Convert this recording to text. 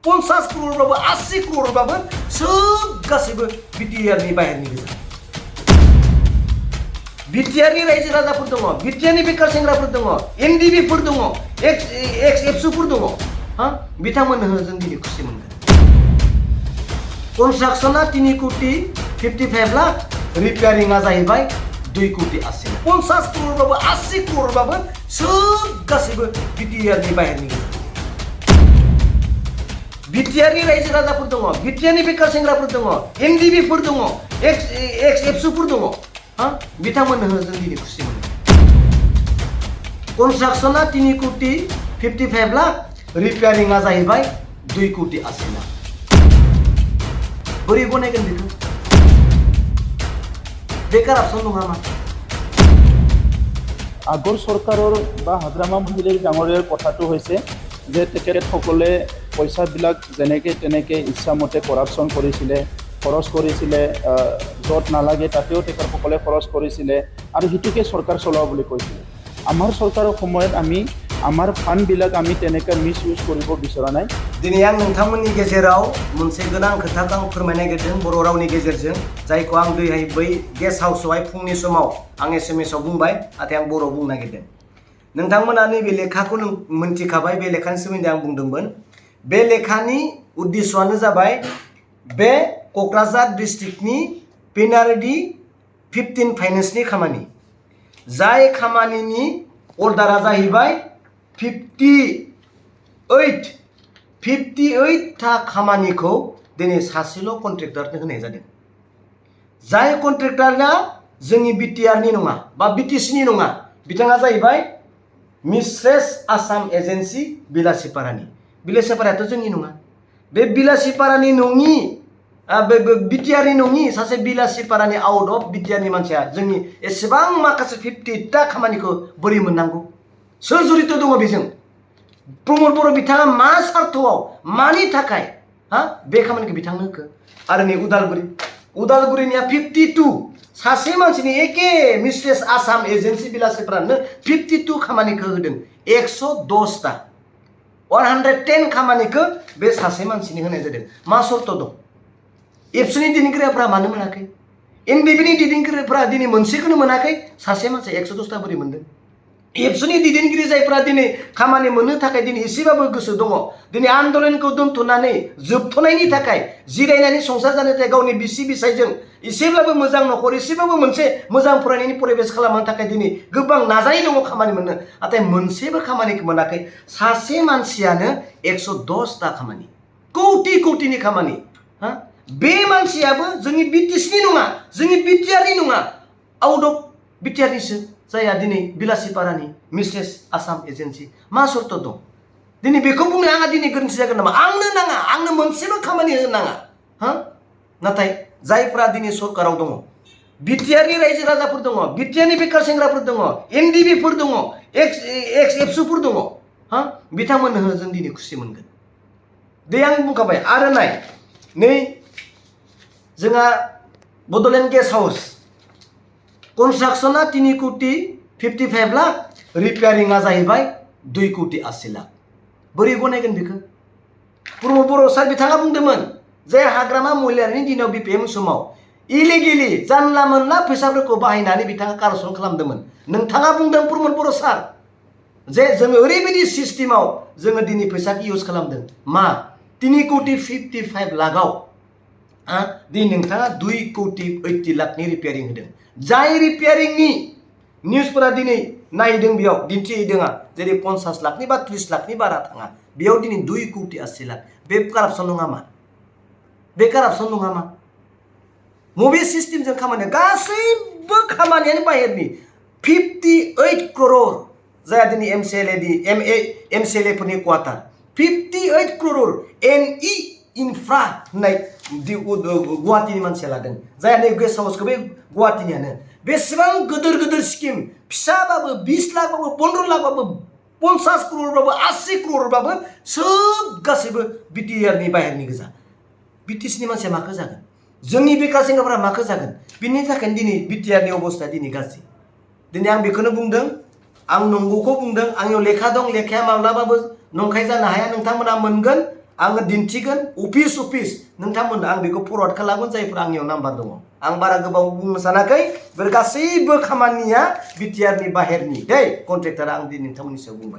50 crore 80 crore सोब गासैबो बिटिआरनि बाहेरनि गोजा। बिटिआरनि रायजो राजाफोर दङ, बिटिआरनि बेकार सेंग्राफोर दङ, एनडिबिफोर दङ, एक्स एबसुफोर दङ। बिथांमोननो जों दिनै खुसि मोनगोन। कनस्ट्राक्शना 3 कोटी 55 लाख, रिपेयारिंआ जाहैबाय 2 कोटी 80 लाख। 50 crore 80 crore सोब गासैबो बिटिआरनि बाहेरनि गोजा। बिटिआरनि रायजो राजाफोर दङ, बिटिआरनि बेकार सेंग्राफोर दङ, एनडिबिफोर दङ, एक्स एबसुफोर दङ। बिथांमोननो जों दिनै खुसि मोनगोन। कनस्ट्राक्शना 3 कोटी 55 लाख, रिपेयारिंआ जाहैबाय 2 कोटी 80 लाख। बोरै बनायगोन बेखौ? बे कारापसन नङा मा? আগৰ চৰকাৰৰ বা হাগ্ৰামা মহিলাৰ ডাঙৰীয়াৰ কথাটো হৈছে যে তেখেতসকলে পইচাবিলাক যেনেকৈ তেনেকৈ ইচ্ছামতে কৰাপশ্যন কৰিছিলে, খৰচ কৰিছিলে, য'ত নালাগে তাতেও তেখেতসকলে খৰচ কৰিছিলে আৰু সেইটোকে চৰকাৰ চলোৱা বুলি কৈছিলে। আমাৰ চৰকাৰৰ সময়ত আমি আমাৰ ফাণ্ডবিলাক আমি তেনেকৈ মিছ ইউজ কৰিব বিচৰা নাই। दिनै आं नोंथांमोननि गेजेराव मोनसे गोनां खोथाखौ आं फोरमायनो नागिरदों बर' रावनि गेजेरजों, जायखौ आं दैहाय बै गेस्ट हाउसआवहाय फुंनि समाव आं एसएमएसआव बुंबाय, नाथाय आं बर'आव बुंनो नागिरदों। नोंथांमोना नैबे लेखाखौ मोनथिखाबाय, बे लेखानि सोमोन्दै आं बुंदोंमोन। बे लेखानि उद्देश्यआनो जाबाय बे क'क्राझार डिस्ट्रिक्टनि पिनारडि 15 फाइनेन्सनि खामानि, जाय खामानिनि अर्डारा जाहैबाय 58 था खामानिखौ दिनै सासेल' कन्ट्रेक्टरनो होनाय जादों। जाय कन्ट्रेक्टरना जोंनि बिटिआरनि नङा बा बिटिसिनि नङा, बिथाङा जाहैबाय मिस्ट्रेस आसाम एजेन्सि बिलासिपारानि। बिलासिपारायाथ' जोंनि नङा। बे बिलासिपारानि नङि, बिटिआरनि नङि सासे बिलासिपारानि आउट अफ बिटिआरनि मानसिया जोंनि एसेबां माखासे 58टा खामानिखौ बोरै मोननांगौ? सोर जड़ित दङ बेजों? प्रमद बर' बिथाङा मा सार्थआव, मानि थाखाय बे खामानिखौ बिथांनो होखो? आरो नै उदालगुरिनिया 52 सासे मानसिनि एके मिस्ट्रेस आसाम एजेन्सि बिलासिपारानो 52 खामानिखौ होदों। 110टा 110 खामानिखौ बे सासे मानसिनि होनाय जादों। मा सर्त दं? एबसुनि दैदेनगिरिफोरा मानो मोनाखै? एनडिबिनि दैदेनगिरिफोरा दिनै मोनसेखौनो मोनाखै। सासे मानसिया 110टा बोरै मोनदों? एबसुनि दैदेनगिरि जायफ्रा दिनै खामानि मोननो थाखाय दिनै एसेबाबो गोसो दङ, दिनै आन्दलनखौ दोनथ'नानै जोबथ'नायनि थाखाय जिरायनानै संसार जानो थाखाय गावनि बिसि बिसायजों एसेब्लाबो मोजां न'खर, एसेबाबो मोनसे मोजां फरायनायनि परिबेस खालामनो थाखाय दिनै गोबां नाजानाय दङ खामानि मोननो, नाथाय मोनसेबो खामानिखौ मोनाखै। सासे मानसियानो 110टा खामानि, कौटि खामानि। बे मानसियाबो जोंनि बिटिसिनि नङा, जोंनि बिटिआरनि नङा, आउट अफ बिटिआरनिसो, जायहा दिनै बिलासिपारानि मिस्ट्रेस आसाम एजेन्सि। मा सर्त दं? दिनै बेखौ बुंनो आंहा दिनै गोरोन्थि जागोन नामा? आंनो नाङा, आंनो मोनसेबो खामानि होनो नाङा। नाथाय जायफ्रा दिनै सरकाराव दङ, बिटिआरनि रायजो राजाफोर दङ, बिटिआरनि बेकार सेंग्राफोर दङ, एनडिबिफोर दङ, एक्स एबसुफोर दङ, बिथांमोननो जों दिनै खुसि मोनगोन। दे आं बुंखाबाय। आरो नै जोंहा बड'लेण्ड गेस्ट हाउस, कनस्ट्राक्शना 3 कोटी 55 लाख, रिपेयारिंआ जाहैबाय 2 कोटी 80 लाख। बोरै बनायगोन बेखौ? प्रमद बर' सार बिथाङा बुंदोंमोन जे हाग्रामा महिलारिनि दिनाव बिपिएम समाव इलिगेलि जानला मोनला फैसाफोरखौ बाहायनानै बिथाङा कारापसन खालामदोंमोन। नोंथाङा बुंदों प्रमद बर' सार जे जोङो ओरैबायदि सिस्टेमाव जोङो दिनै फैसाखौ इउज खालामदों। मा 3 कोटी 55 लाखआव दिनै नोंथाङा 2 कोटी 80 लाखनि रिपेयारिं होदों। जाय रिपेयारिंनि निउसफोरा दिनै नायदों, बेयाव दिन्थिहैदों जेरै 50 लाखनि बा 30 लाखनि बारा थाङा, बेयाव दिनै 2 कोटी 80 लाख। बे कारापसन नङा मा? बे कारापसन नङा मा? मबे सिस्टेमजों खामानि? गासैबो खामानियानो बाहेरनि। 58 crore जायहा दिनै एमसिएलएफोरनि क्वार्टार, 58 crore एनइ इनफ्रा होननाय गुवाहाटीनि मानसिया लादों, जायहा नै गेस्ट हाउसखौ बे गुवाहाटीनियानो। बेसेबां गिदिर स्किम, फिसाबाबो 20 लाखबाबो 15 लाखबाबो 50 crore 80 crore सोब गासैबो बिटिआरनि बाहेरनि गोजा। बिटिसिनि मानसिया माखौ जागोन? जोंनि बेकार सेंग्राफोरा माखौ जागोन? बिनि थाखायनो दिनै बिटिआरनि अबस्थाया दिनै गाज्रि। दिनै आं बेखौनो बुंदों, आं नंगौखौ बुंदों। आंनियाव लेखा दं, लेखाया माब्लाबाबो नंखाय जानो हाया। नोंथांमोना मोनगोन, आङो दिन्थिगोन अफिस नोंथांमोननो आं बेखौ फरवार्ड खालामगोन जायफोर आंनियाव नाम्बार दङ आं बारा गोबाव बुंनो सानाखै बेफोर गासैबो खामानिया बिटिआरनि बाहेरनि दै कन्ट्रेक्टरा आं दिनै नोंथांमोननि सायाव बुंबाय